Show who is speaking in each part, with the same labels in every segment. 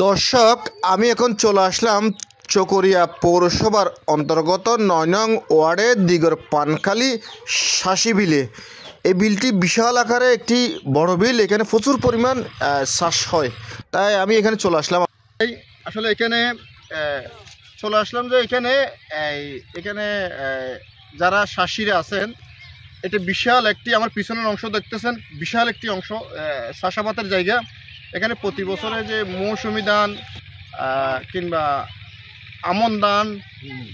Speaker 1: দর্শক, আমি এখন চলে আসলাম চকরিয়া পৌরসভার অন্তর্গত ৯ নং ওয়ার্ডের দিগর পানখালী শাসি বিলে। এই বিলটি বিশাল আকারে একটি বড় বিল, এখানে প্রচুর পরিমাণ চাষ হয়, তাই আমি এখানে চলে আসলাম। আসলে এখানে চলে আসলাম যে এখানে যারা শাসিরা আছেন, এটা বিশাল একটি, আমার পিছনের অংশ দেখতেছেন, বিশাল একটি অংশ চাষাবাদের জায়গা। এখানে প্রতি বছরে যে মৌসুমি ধান কিংবা আমন ধান,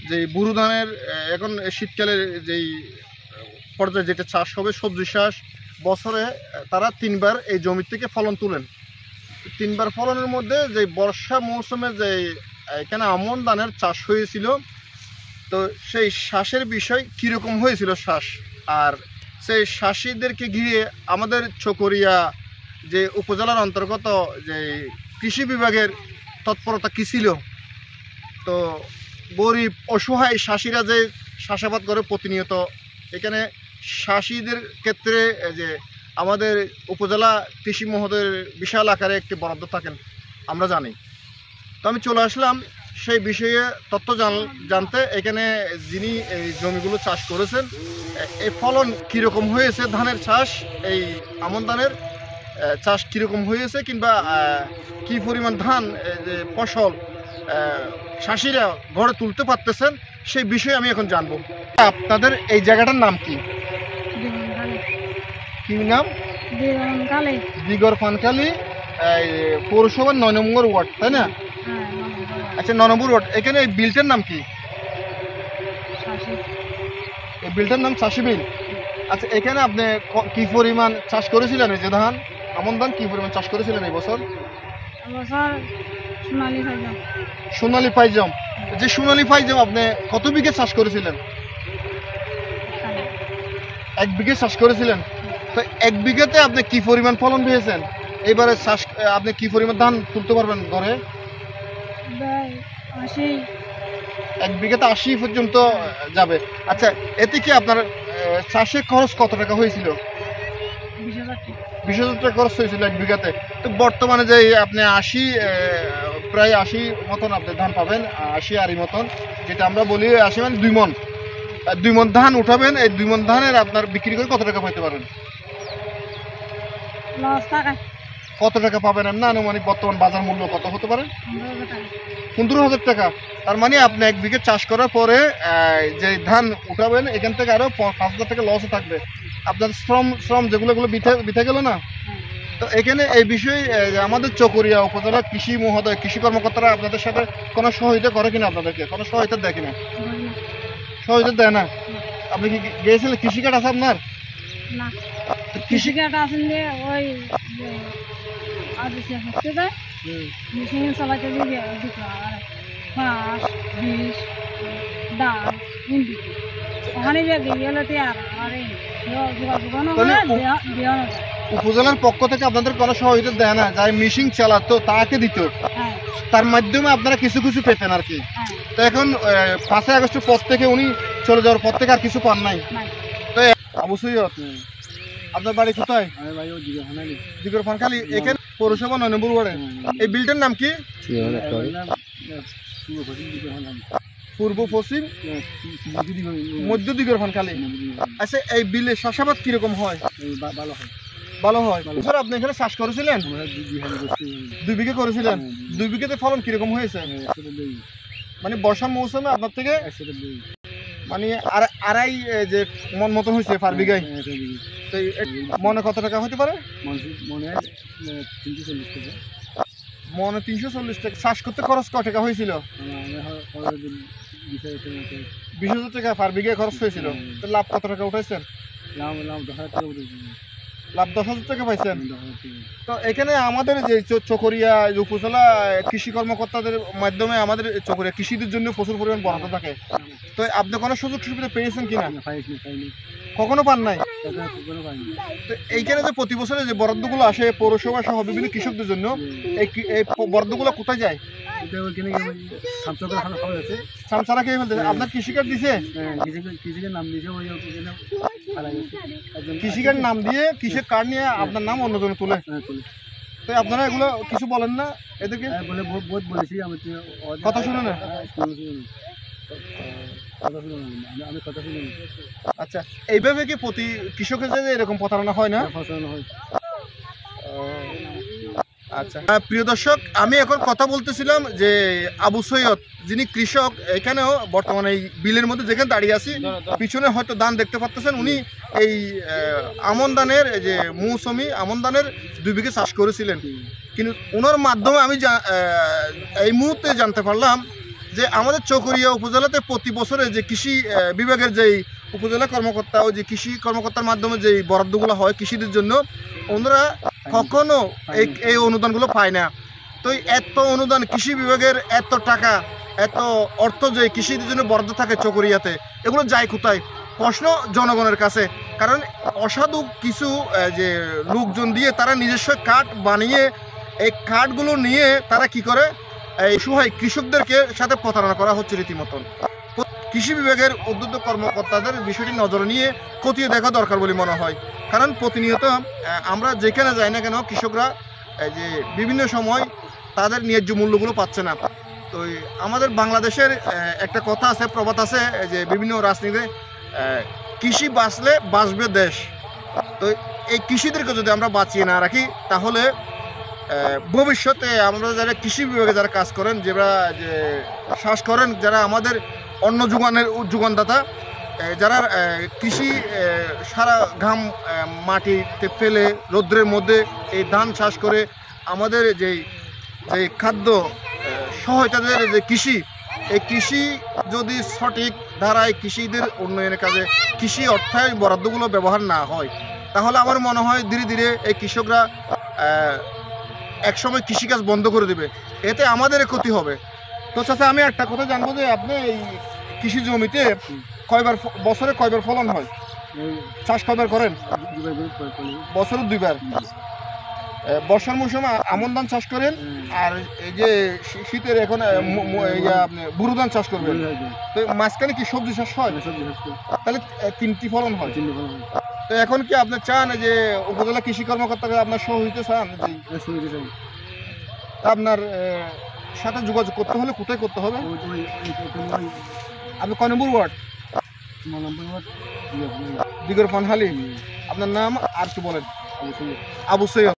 Speaker 1: যে বুরু ধানের এখন শীতকালের যেই পর্যায়ে যেটা চাষ হবে, সবজি চাষ, বছরে তারা 3বার এই জমি থেকে ফলন তুলেন। 3বার ফলনের মধ্যে যে বর্ষা মৌসুমে যে এখানে আমন ধানের চাষ হয়েছিল, তো সেই চাষের বিষয় কীরকম হয়েছিল চাষ, আর সেই চাষিদেরকে ঘিরে আমাদের চকরিয়া যে উপজেলার অন্তর্গত যে কৃষি বিভাগের তৎপরতা কী ছিল। তো গরিব অসহায় চাষিরা যে চাষাবাদ করে প্রতিনিয়ত, এখানে চাষিদের ক্ষেত্রে যে আমাদের উপজেলা কৃষি মহোদয়ের বিশাল আকারে একটি বরাদ্দ থাকেন আমরা জানি। তো আমি চলে আসলাম সেই বিষয়ে তথ্য জানতে। এখানে যিনি এই জমিগুলো চাষ করেছেন, এই ফলন কীরকম হয়েছে, ধানের চাষ, এই আমন ধানের চাষ কীরকম হয়েছে, কিংবা কি পরিমাণ ধান ফসল চাষিরা ঘরে তুলতে পারতেছেন, সেই বিষয়ে আমি এখন জানবো। আপনাদের এই জায়গাটার নাম কি? কি নাম? দিগর পানখালী পৌরসভার ৯ নম্বর ওয়ার্ড, তাই না? আচ্ছা, ৯ নম্বর ওয়ার্ড। এখানে এই বিলটার নাম কি? এই বিলটার নাম চাষি বিল। আচ্ছা, এখানে আপনি কি পরিমাণ চাষ করেছিলেন? এই যে ধান, আমন ধান, কি পরিমাণ চাষ করেছিলেন এই বছর? সোনালী পাইজাম। যে সোনালী পাইজাম আপনি কত বিঘে চাষ করেছিলেন? 1 বিঘে চাষ করেছিলেন। তো 1 বিঘাতে আপনি কি পরিমাণ ফলন পেয়েছেন? এবারে চাষ আপনি কি পরিমাণ ধান তুলতে পারবেন ঘরে? 1 বিঘাতে 80 পর্যন্ত যাবে। আচ্ছা, এতে কি আপনার চাষের খরচ কত টাকা হয়েছিল? 20,000 টাকা খরচ হয়েছিল 1 বিঘাতে। তো বর্তমানে যে আপনি প্রায় 80 মতন আপনি ধান পাবেন, 80 আড়ি মতন, যেটা আমরা বলি 80 মানে 2 মণ ধান উঠাবেন। এই 2 মণ ধানের আপনার বিক্রি করে কত টাকা পাইতে পারেন? কত টাকা পাবেন না আনুমানিক বর্তমান বাজার মূল্য কত হতে পারে? 15,000 টাকা। তার মানে আপনি 1 বিঘে চাষ করার পরে যে ধান উঠাবেন, এখান থেকে আরো 5,000 টাকা লসও থাকবে। আপনার শ্রম যেগুলো বিথে গেল না। তো এখানে এই বিষয়ে আমাদের চকরিয়া উপজেলা কৃষি মহোদয়, কৃষি কর্মকর্তারা আপনাদের সাথে কোনো সহযোগিতা করে কিনা? আপনাদেরকে কোনো সহায়তা দেয় কিনা? সহযোগিতা দেয় না। আপনি কি গিয়েছিলেন? কৃষি কার্ড আছে আপনার? কৃষি কার্ড আছেন যে ওই উপজেলার পক্ষ থেকে আপনাদের কোনো সহযোগিতা দেয় না? যাই মেশিন চালাতো তাকে দিত, তার মাধ্যমে আপনারা কিছু কিছু পেতেন আর কি। তো এখন 5 আগস্টের পর থেকে উনি চলে যাওয়ার পর থেকে আর কিছু পান নাই। তো অবশ্যই আপনার বাড়ি কোথায়? দিগর পানখালী, এখানে পৌরসভা ৯ নম্বর ওয়ার্ডে। এই বিলটার নাম কি? পূর্ব পশ্চিম মধ্য দিগর পানখালী। আচ্ছা, এই বিলে চাষাবাদ কিরকম হয়? ভালো হয়। স্যার, আপনি এখানে চাষ করেছিলেন? 2 বিঘে করেছিলেন। 2 বিঘেতে ফলন কিরকম হয়েছে? মানে বর্ষা মৌসুমে আপনার থেকে মানে আড়াই যে মন মতন হয়েছে পার বিঘায়। তো মনে কত টাকা হতে পারে? মনে 340 টাকা। চাষ করতে খরচ কত টাকা হয়েছিল? 20,000 টাকা পার বিঘায় খরচ হয়েছিল। তো লাভ কত টাকা উঠাইছেন? লাভ 10,000 টাকা পাইছেন। তো এখানে আমাদের যে চকরিয়া উপজেলা কৃষি কর্মকর্তাদের মাধ্যমে আমাদের চকরিয়া কৃষিদের জন্য প্রচুর পরিমাণ বরাদ্দ থাকে। তো আপনি কোনো সুযোগ সুবিধা পেয়েছেন কিনা? কখনো পান নাই। তো এইখানে যে প্রতি বছরে যে বরাদ্দগুলো আসে পৌরসভা সহ বিভিন্ন কৃষকদের জন্য, এই বরাদ্দগুলো কোথায় যায়? সামসারা খেয়ে ফেলতে। আপনার কৃষি কার্ড দিছে? কৃষি কার্ড নাম দিয়ে, কৃষির কার্ড নিয়ে আপনার নাম অন্যজনে তুলে। তো আপনারা এগুলো কিছু বলেন না এদেরকে?
Speaker 2: বলে বহুত বলেছি, আমি
Speaker 1: কথা শুনে না।
Speaker 2: আমি কথা শুনি।
Speaker 1: আচ্ছা, এইভাবে কি প্রতি কৃষকের যে এরকম প্রতারণা হয় না? আচ্ছা, প্রিয় দর্শক, আমি এখন কথা বলতেছিলাম যে আবু সৈয়দ, যিনি কৃষক, এখানেও বর্তমানে এই বিলের মধ্যে যেখানে দাঁড়িয়ে আছি, পিছনে হয়তো ধান দেখতে পাচ্ছেন। উনি এই আমন ধানের যে মৌসুমি আমন ধানের 2 বিঘে চাষ করেছিলেন। কিন্তু ওনার মাধ্যমে আমি এই মুহূর্তে জানতে পারলাম যে আমাদের চকরিয়া উপজেলাতে প্রতি বছরে যে কৃষি বিভাগের যেই উপজেলা কর্মকর্তা ও যে কৃষি কর্মকর্তার মাধ্যমে যে বরাদ্দগুলো হয় কৃষিদের জন্য, ওনারা কখনো এই অনুদানগুলো পায় না। তো এত অনুদান কৃষি বিভাগের, এত টাকা, এত অর্থ যে কৃষিদের জন্য বরাদ্দ থাকে চকরিয়াতে, এগুলো যায় কোথায়? প্রশ্ন জনগণের কাছে। কারণ অসাধু কিছু যে লোকজন দিয়ে তারা নিজস্ব কার্ড বানিয়ে এই কার্ডগুলো নিয়ে তারা কি করে, এই সহায় কৃষকদেরকে সাথে প্রতারণা করা হচ্ছে রীতিমতন। কৃষি বিভাগের উদ্যোক্ত কর্মকর্তাদের বিষয়টি নজরে নিয়ে খতিয়ে দেখা দরকার বলে মনে হয়। কারণ প্রতিনিয়ত আমরা যেখানে যাই না কেন, কৃষকরা যে বিভিন্ন সময় তাদের ন্যায্য মূল্যগুলো পাচ্ছে না। তো আমাদের বাংলাদেশের একটা কথা আছে, প্রবাদ আছে, যে বিভিন্ন রাজনীতিতে কৃষি বাঁচলে বাঁচবে দেশ। তো এই কৃষিদেরকে যদি আমরা বাঁচিয়ে না রাখি, তাহলে ভবিষ্যতে আমরা যারা কৃষি বিভাগে যারা কাজ করেন, যারা যে চাষ করেন, যারা আমাদের অন্ন যোগানদাতা, যারা কৃষি সারা ঘাম মাটিতে ফেলে রৌদ্রের মধ্যে এই ধান চাষ করে আমাদের যে খাদ্য সহায়তাদের যে কৃষি, এই কৃষি যদি সঠিক ধারায় কৃষিদের উন্নয়নের কাজে কৃষি অর্থায়ন বরাদ্দগুলো ব্যবহার না হয়, তাহলে আমার মনে হয় ধীরে ধীরে এই কৃষকরা একসময় কৃষিকাজ বন্ধ করে দেবে। এতে আমাদের ক্ষতি হবে। তো চাচা, আমি একটা কথা জানবো যে আপনি এই কৃষি জমিতে বছরে কয়বার ফলন হয়? চাষ কয়বার করেন? বছরে 2 বার। বর্ষার মৌসুমে আমন ধান চাষ করেন, আর এই যে শীতের এখন বুরু ধান চাষ করবেন। তো মাঝখানে কি সবজি চাষ হয়? তাহলে 3টি ফলন হয়। তো এখন কি আপনি চান যে উপজেলা কৃষি কর্মকর্তাকে আপনার সহযোগিতা চান? আপনার সাথে যোগাযোগ করতে হলে কোথায় করতে হবে? আপনি কয় নম্বর ওয়ার্ড? দিগর পানহালি। আপনার নাম আর কি বলেন? আবু সৈয়দ।